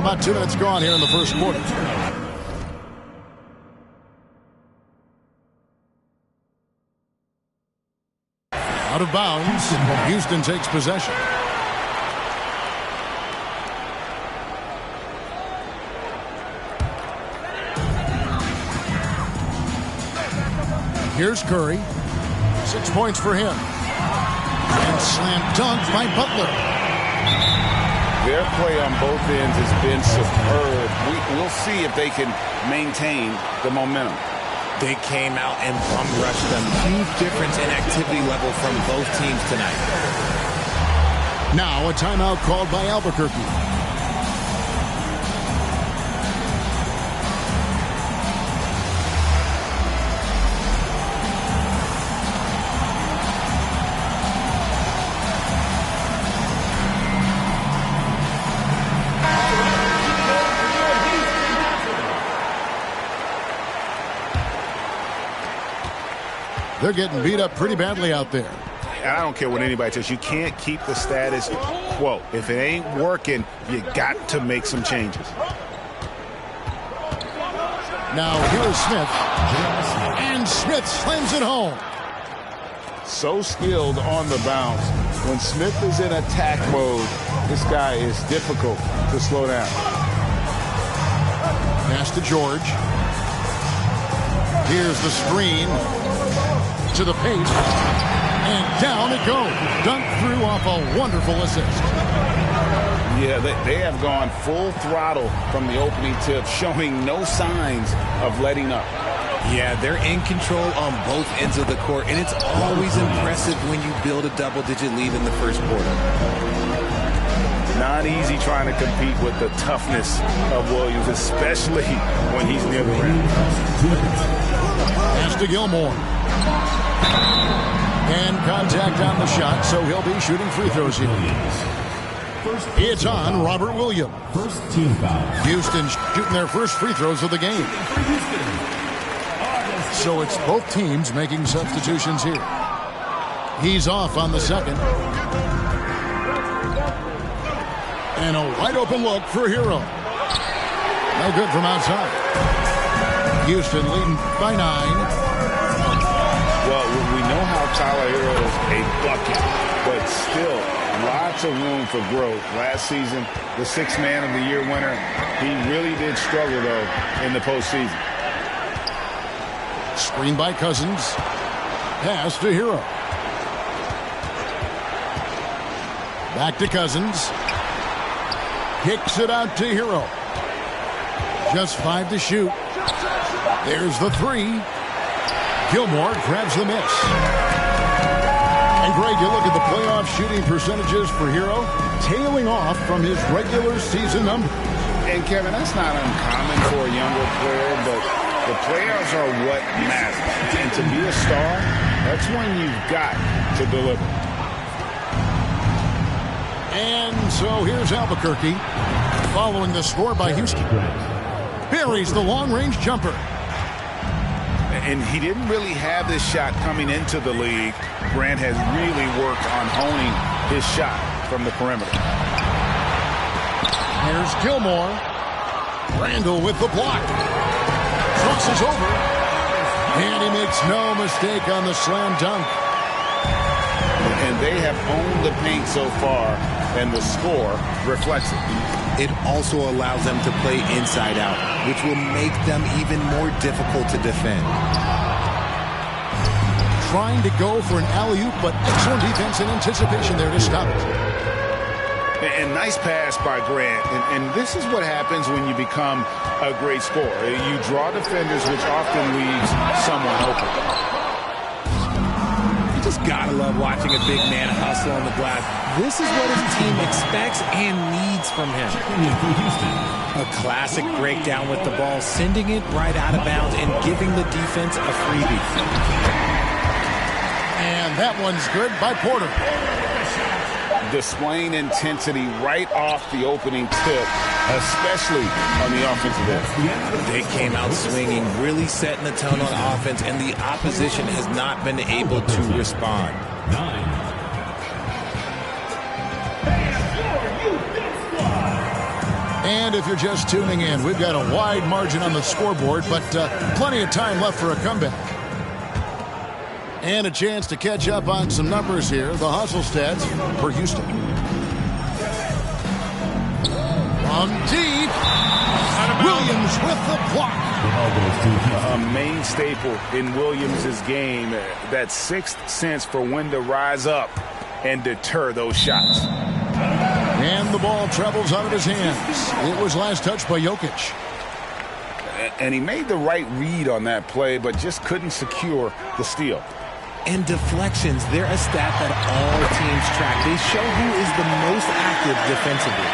about 2 minutes gone here in the first quarter. Out of bounds. Houston takes possession. Here's Curry. 6 points for him. And slam dunk by Butler. Their play on both ends has been superb. We'll see if they can maintain the momentum. They came out and bum rushed them. Huge difference in activity level from both teams tonight. Now a timeout called by Albuquerque. They're getting beat up pretty badly out there. And I don't care what anybody says. You can't keep the status quo. If it ain't working, you got to make some changes. Now here is Smith. And Smith slams it home. So skilled on the bounce. When Smith is in attack mode, this guy is difficult to slow down. Pass to George. Here's the screen. To the paint, and down it goes. Dunk through off a wonderful assist. Yeah, they have gone full throttle from the opening tip, showing no signs of letting up. Yeah, they're in control on both ends of the court, and it's always impressive when you build a double-digit lead in the first quarter. Not easy trying to compete with the toughness of Williams, especially when he's near the rim. Pass to Gilmore. And contact on the shot, so he'll be shooting free throws here. It's on Robert Williams. First team foul. Houston shooting their first free throws of the game. So it's both teams making substitutions here. He's off on the second. And a wide open look for Hero. No good from outside. Houston leading by 9. Well, we know how Tyler Hero is a bucket, but still lots of room for growth. Last season, the 6th Man of the Year winner, he really did struggle, though, in the postseason. Screen by Cousins. Pass to Hero. Back to Cousins. Kicks it out to Hero. Just 5 to shoot. There's the 3. Gilmore grabs the miss. And Greg, you look at the playoff shooting percentages for Hero, tailing off from his regular season numbers. And Kevin, that's not uncommon for a younger player, but the playoffs are what matters. And to be a star, that's when you've got to deliver. And so here's Albuquerque, following the score by Houston. Buries the long-range jumper. And he didn't really have this shot coming into the league. Grant has really worked on honing his shot from the perimeter. Here's Gilmore. Randall with the block. Crosses over. And he makes no mistake on the slam dunk. And they have owned the paint so far, and the score reflects it. It also allows them to play inside out, which will make them even more difficult to defend. Trying to go for an alley-oop, but excellent defense and anticipation there to stop it. And nice pass by Grant. And this is what happens when you become a great scorer. You draw defenders, which often leaves someone open. You just gotta love watching a big man hustle on the glass. This is what his team expects and needs from him. A classic breakdown with the ball, sending it right out of bounds and giving the defense a freebie. And that one's good by Porter. Displaying intensity right off the opening tip, especially on the offensive end. They came out swinging, really setting the tone on offense, and the opposition has not been able to respond. And if you're just tuning in, we've got a wide margin on the scoreboard, but plenty of time left for a comeback. And a chance to catch up on some numbers here. The hustle stats for Houston. On deep. Williams with the block. A main staple in Williams' game, that sixth sense for when to rise up and deter those shots. And the ball travels out of his hands. It was last touched by Jokic. And he made the right read on that play, but just couldn't secure the steal. And deflections, they're a stat that all teams track. They show who is the most active defensively.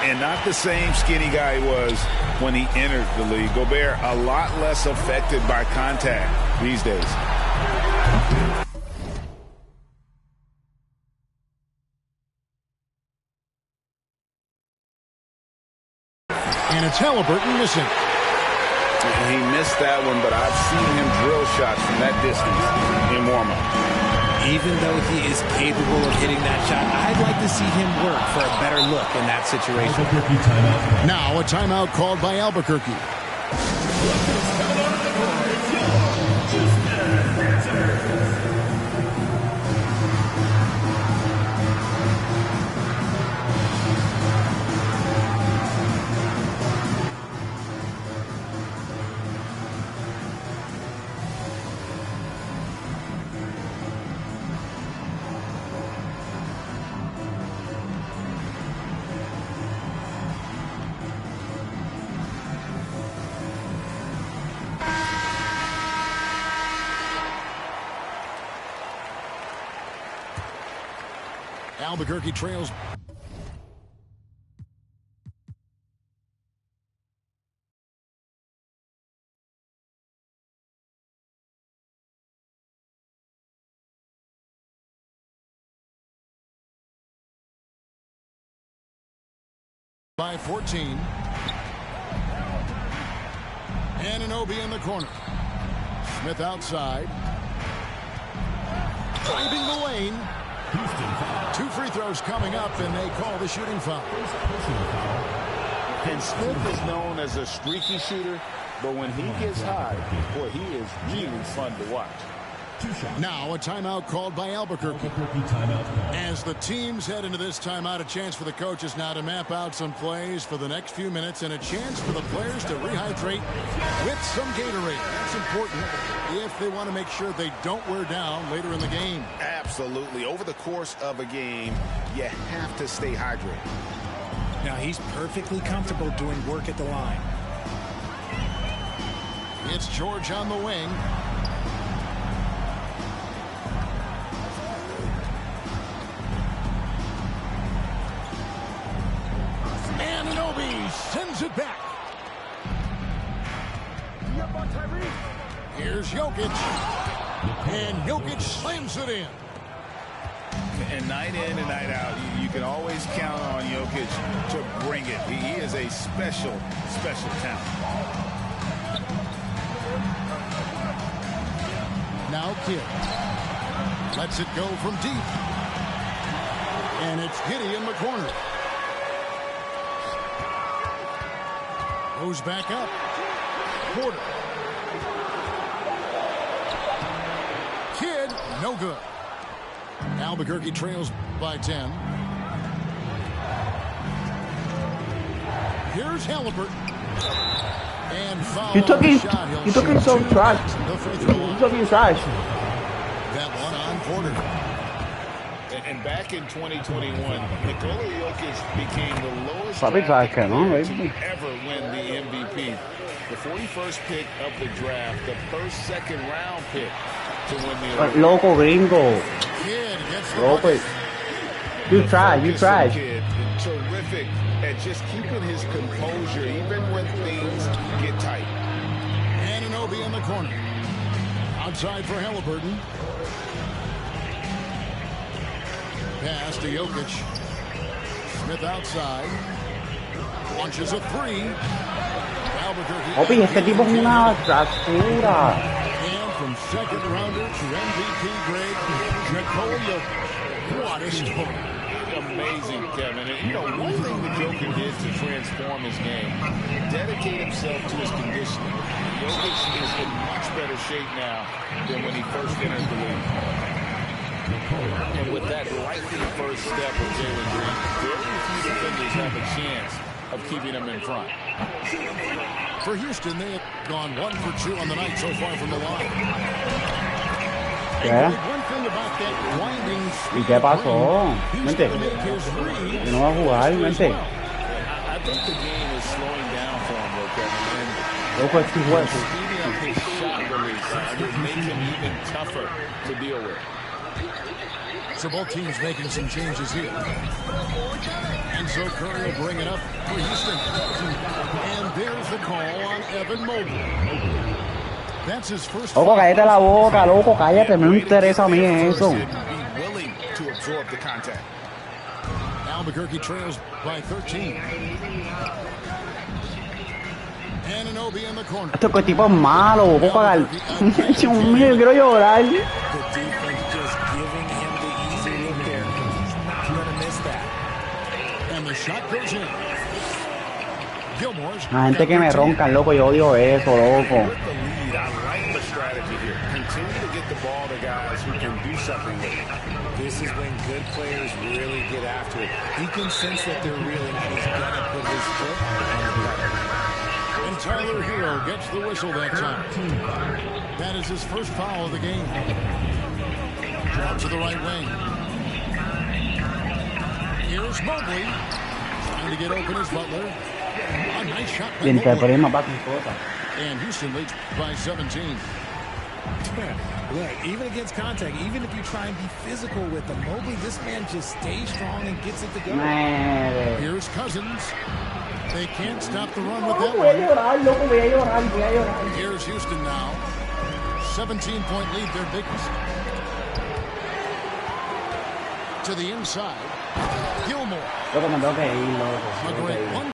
And not the same skinny guy he was when he entered the league. Gobert a lot less affected by contact these days. And it's Halliburton missing. He missed that one, but I've seen him drill shots from that distance in warm-up. Even though he is capable of hitting that shot, I'd like to see him work for a better look in that situation. Now a timeout called by Albuquerque. Albuquerque trails. By 14. Anunoby in the corner. Smith outside. Driving the lane. Two free throws coming up, and they call the shooting foul. And Smith is known as a streaky shooter, but when he gets high, boy, he is really fun to watch. Now a timeout called by Albuquerque. As the teams head into this timeout, a chance for the coaches now to map out some plays for the next few minutes and a chance for the players to rehydrate with some Gatorade. That's important if they want to make sure they don't wear down later in the game. Absolutely. Over the course of a game, you have to stay hydrated. Now he's perfectly comfortable doing work at the line. It's George on the wing. Anunoby sends it back. Here's Jokic. And Jokic slams it in. And night in and night out, you can always count on Jokic to bring it. He is a special, special talent. Now Kidd. Lets it go from deep. And it's Giddey in the corner. Goes back up. Porter. Kidd, no good. Albuquerque trails by 10. Here's Halliburton. And foul. You took it so trash. You took it trash. That one on Porter. And back in 2021, Nikola Jokic became the lowest Probably like ranked him, player right? to ever win the MVP. The 41st pick of the draft, the first second-round pick to win the award. Local Ringo. Kidd gets the Robert. You tried. Kid, terrific at just keeping his composure even when things get tight. Anunoby in the corner. Outside for Halliburton. Pass to Jokic. Smith outside. Launches a three. Albuquerque. Obi, este tipo es una basura. And from second rounder to MVP grade, Nikola Jokic. What a score. amazing, Kevin. And, you know, one thing the Joker did to transform his game, dedicate himself to his conditioning. Jokic is in much better shape now than when he first entered the league. And with that lightning first step of Jalen Green, very few defenders have a chance of keeping him in front. For Houston, they have gone 1 for 2 on the night so far from the line. ¿Qué? ¿Y qué pasó? Vente. Que no va a jugar, vente. I think the game is slowing down for him, though, Kevin. Loco, es tu juego. Speeding up his shot release would make him even tougher to deal with. So both teams making some changes here. And so Curry will bring it up for Houston. And there's the call on Evan Mobley. That's his first. Loco, cállate la boca, loco, cállate. Me interesa a mí eso. Be willing to absorb the contact. Albuquerque trails by 13. Anunoby in the corner. Este tipo es malo, voy a pagar. Dios mío, quiero llorar. The defense just giving him the easy look there. He's not going to miss that. And the shot goes in. Gilmore's. La gente que me roncan, loco, yo odio eso, loco. With the lead, I like the strategy here. Continue to get the ball to guys who can do something with it. This is when good players really get after it. He can sense that they're reeling, and he's going to put his foot on the pedal. And Tyler Hero gets the whistle that time. That is his first foul of the game. Drop to the right wing. Here's Mobley. Trying to get open as Butler. A nice shot by Tiene que Mobley. poner más back and forth. And Houston leads by 17. Look, even against contact, even if you try and be physical with him, Mobley, this man just stays strong and gets it to go. Madre. Here's Cousins. They can't stop the run with that Voy a one. llorar, loco, voy a llorar, voy a llorar. Here's Houston now. 17-point lead, their biggest. To the inside. Gilmore. Loco, me tengo que ir, loco. A Tengo que great ir. one.